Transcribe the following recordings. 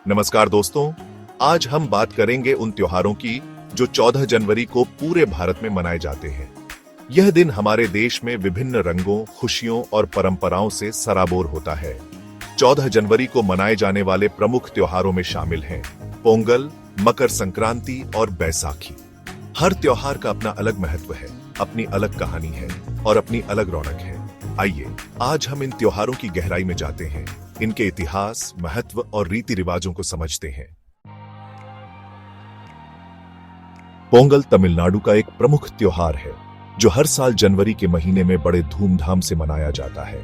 नमस्कार दोस्तों, आज हम बात करेंगे उन त्योहारों की जो 14 जनवरी को पूरे भारत में मनाए जाते हैं। यह दिन हमारे देश में विभिन्न रंगों, खुशियों और परंपराओं से सराबोर होता है। 14 जनवरी को मनाए जाने वाले प्रमुख त्योहारों में शामिल हैं पोंगल, मकर संक्रांति और बैसाखी। हर त्योहार का अपना अलग महत्व है, अपनी अलग कहानी है और अपनी अलग रौनक है। आइए आज हम इन त्योहारों की गहराई में जाते हैं, इनके इतिहास, महत्व और रीति रिवाजों को समझते हैं। पोंगल तमिलनाडु का एक प्रमुख त्योहार है जो हर साल जनवरी के महीने में बड़े धूमधाम से मनाया जाता है।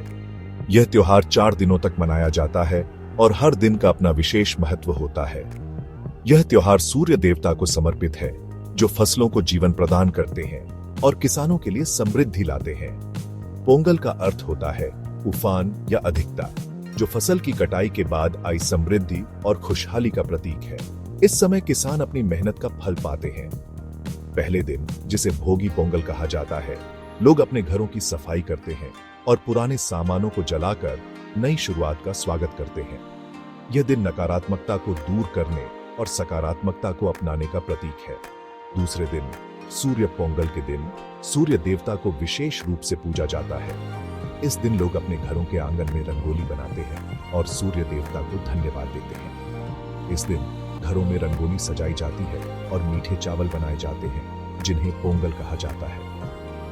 यह त्योहार 4 दिनों तक मनाया जाता है और हर दिन का अपना विशेष महत्व होता है। यह त्योहार सूर्य देवता को समर्पित है जो फसलों को जीवन प्रदान करते हैं और किसानों के लिए समृद्धि लाते हैं। पोंगल का अर्थ होता है उफान या अधिकता, जो फसल की कटाई के बाद आई समृद्धि और खुशहाली का प्रतीक है। इस समय किसान अपनी मेहनत का फल पाते हैं। पहले दिन, जिसे भोगी पोंगल कहा जाता है, लोग अपने घरों की सफाई करते हैं और पुराने सामानों को जलाकर नई शुरुआत का स्वागत करते हैं। यह दिन नकारात्मकता को दूर करने और सकारात्मकता को अपनाने का प्रतीक है। दूसरे दिन, सूर्य पोंगल के दिन, सूर्य देवता को विशेष रूप से पूजा जाता है। इस दिन लोग अपने घरों के आंगन में रंगोली बनाते हैं और सूर्य देवता को धन्यवाद देते हैं। इस दिन घरों में रंगोली सजाई जाती है और मीठे चावल बनाए जाते हैं जिन्हें पोंगल कहा जाता है।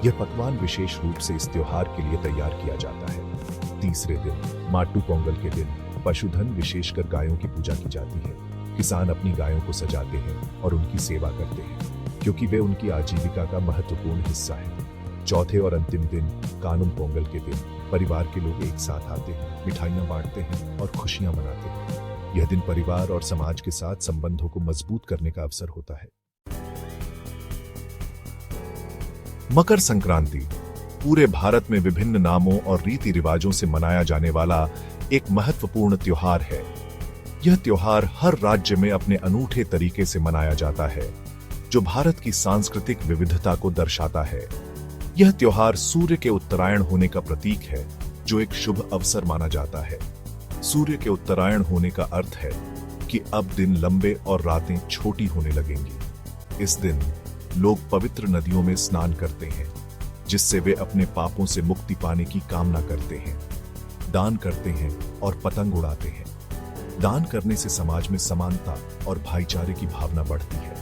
यह पकवान विशेष रूप से इस त्योहार के लिए तैयार किया जाता है। तीसरे दिन, माटू पोंगल के दिन, पशुधन विशेषकर गायों की पूजा की जाती है। किसान अपनी गायों को सजाते हैं और उनकी सेवा करते हैं क्योंकि वे उनकी आजीविका का महत्वपूर्ण हिस्सा है। चौथे और अंतिम दिन, कानुम पोंगल के दिन, परिवार के लोग एक साथ आते हैं, मिठाइयां बांटते हैं और खुशियां मनाते हैं। यह दिन परिवार और समाज के साथ संबंधों को मजबूत करने का अवसर होता है। मकर संक्रांति पूरे भारत में विभिन्न नामों और रीति रिवाजों से मनाया जाने वाला एक महत्वपूर्ण त्योहार है। यह त्योहार हर राज्य में अपने अनूठे तरीके से मनाया जाता है, जो भारत की सांस्कृतिक विविधता को दर्शाता है। यह त्योहार सूर्य के उत्तरायण होने का प्रतीक है, जो एक शुभ अवसर माना जाता है। सूर्य के उत्तरायण होने का अर्थ है कि अब दिन लंबे और रातें छोटी होने लगेंगी। इस दिन लोग पवित्र नदियों में स्नान करते हैं, जिससे वे अपने पापों से मुक्ति पाने की कामना करते हैं। दान करते हैं और पतंग उड़ाते हैं। दान करने से समाज में समानता और भाईचारे की भावना बढ़ती है।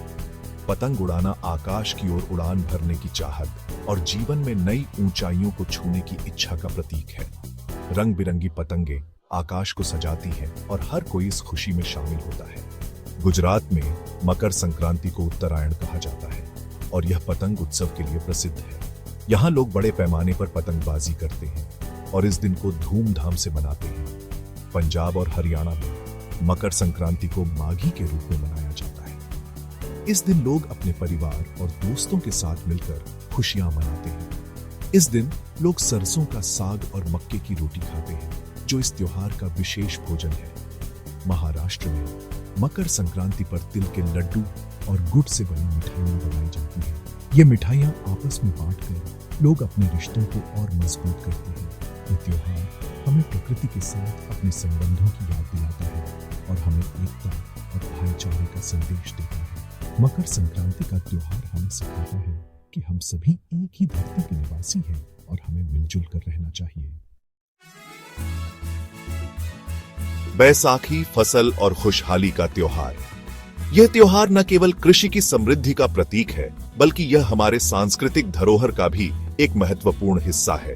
पतंग उड़ाना आकाश की ओर उड़ान भरने की चाहत और जीवन में नई ऊंचाइयों को छूने की इच्छा का प्रतीक है। रंग बिरंगी पतंगे आकाश को सजाती हैं और हर कोई इस खुशी में शामिल होता है। गुजरात में मकर संक्रांति को उत्तरायण कहा जाता है और यह पतंग उत्सव के लिए प्रसिद्ध है। यहाँ लोग बड़े पैमाने पर पतंगबाजी करते हैं और इस दिन को धूमधाम से मनाते हैं। पंजाब और हरियाणा में मकर संक्रांति को माघी के रूप में मनाया जाता है। इस दिन लोग अपने परिवार और दोस्तों के साथ मिलकर खुशियां मनाते हैं। इस दिन लोग सरसों का साग और मक्के की रोटी खाते हैं, जो इस त्योहार का विशेष भोजन है। महाराष्ट्र में मकर संक्रांति पर तिल के लड्डू और गुड़ से बनी मिठाइयां बनाई जाती हैं। ये मिठाइयां आपस में बांटकर लोग अपने रिश्तों को और मजबूत करते हैं। ये त्योहार हमें प्रकृति के साथ अपने संबंधों की याद दिलाता है और हमें एकता और भाईचारे का संदेश देता है। मकर संक्रांति का त्योहार हमें सिखाता है कि हम सभी एक ही धरती के निवासी हैं और हमें मिलजुल कर रहना चाहिए। बैसाखी फसल और खुशहाली का त्योहार। यह त्योहार न केवल कृषि की समृद्धि का प्रतीक है, बल्कि यह हमारे सांस्कृतिक धरोहर का भी एक महत्वपूर्ण हिस्सा है।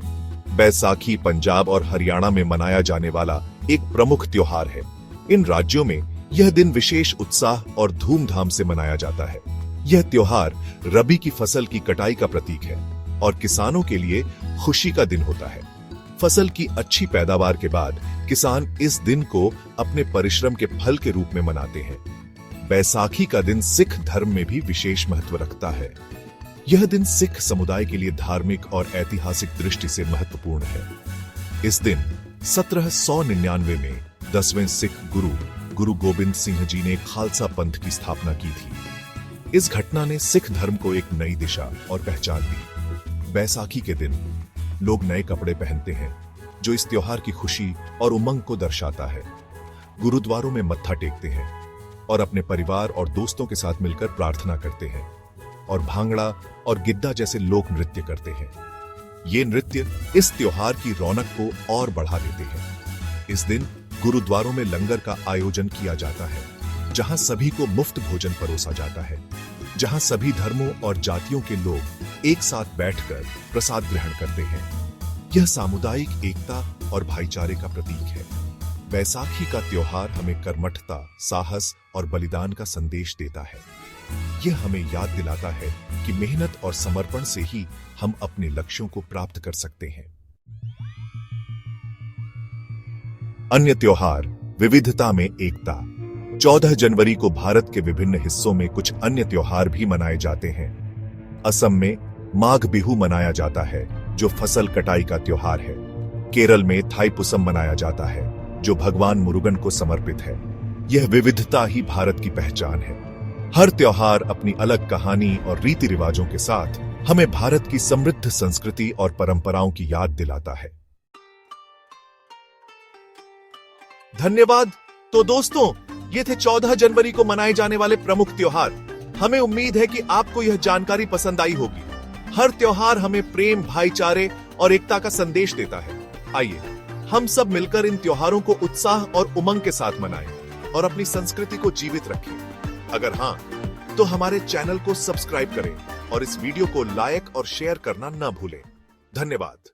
बैसाखी पंजाब और हरियाणा में मनाया जाने वाला एक प्रमुख त्योहार है। इन राज्यों में यह दिन विशेष उत्साह और धूमधाम से मनाया जाता है। यह त्योहार रबी की फसल की कटाई का प्रतीक है और किसानों के लिए खुशी का दिन होता है। फसल की अच्छी पैदावार के बाद किसान इस दिन को अपने परिश्रम के फल के रूप में मनाते हैं। बैसाखी का दिन सिख धर्म में भी विशेष महत्व रखता है। यह दिन सिख समुदाय के लिए धार्मिक और ऐतिहासिक दृष्टि से महत्वपूर्ण है। इस दिन 1799 में 10वें सिख गुरु गोबिंद सिंह जी ने खालसा पंथ की स्थापना की थी। इस घटना ने सिख धर्म को एक नई दिशा और पहचान दी। बैसाखी के दिन लोग नए कपड़े पहनते हैं, जो इस त्योहार की खुशी और उमंग को दर्शाता है। गुरुद्वारों में मत्था टेकते हैं और अपने परिवार और दोस्तों के साथ मिलकर प्रार्थना करते हैं और भांगड़ा और गिद्दा जैसे लोक नृत्य करते हैं। ये नृत्य इस त्योहार की रौनक को और बढ़ा देते हैं। इस दिन गुरुद्वारों में लंगर का आयोजन किया जाता है, जहां सभी को मुफ्त भोजन परोसा जाता है, जहां सभी धर्मों और जातियों के लोग एक साथ बैठकर प्रसाद ग्रहण करते हैं। यह सामुदायिक एकता और भाईचारे का प्रतीक है। बैसाखी का त्योहार हमें कर्मठता, साहस और बलिदान का संदेश देता है। यह हमें याद दिलाता है कि मेहनत और समर्पण से ही हम अपने लक्ष्यों को प्राप्त कर सकते हैं। अन्य त्योहार, विविधता में एकता। 14 जनवरी को भारत के विभिन्न हिस्सों में कुछ अन्य त्योहार भी मनाए जाते हैं। असम में माघ बिहू मनाया जाता है, जो फसल कटाई का त्योहार है। केरल में थाईपुसम मनाया जाता है, जो भगवान मुरुगन को समर्पित है। यह विविधता ही भारत की पहचान है। हर त्योहार अपनी अलग कहानी और रीति रिवाजों के साथ हमें भारत की समृद्ध संस्कृति और परंपराओं की याद दिलाता है। धन्यवाद। तो दोस्तों, ये थे 14 जनवरी को मनाए जाने वाले प्रमुख त्योहार। हमें उम्मीद है कि आपको यह जानकारी पसंद आई होगी। हर त्योहार हमें प्रेम, भाईचारे और एकता का संदेश देता है। आइए हम सब मिलकर इन त्योहारों को उत्साह और उमंग के साथ मनाएं और अपनी संस्कृति को जीवित रखें। अगर हाँ, तो हमारे चैनल को सब्सक्राइब करें और इस वीडियो को लाइक और शेयर करना न भूलें। धन्यवाद।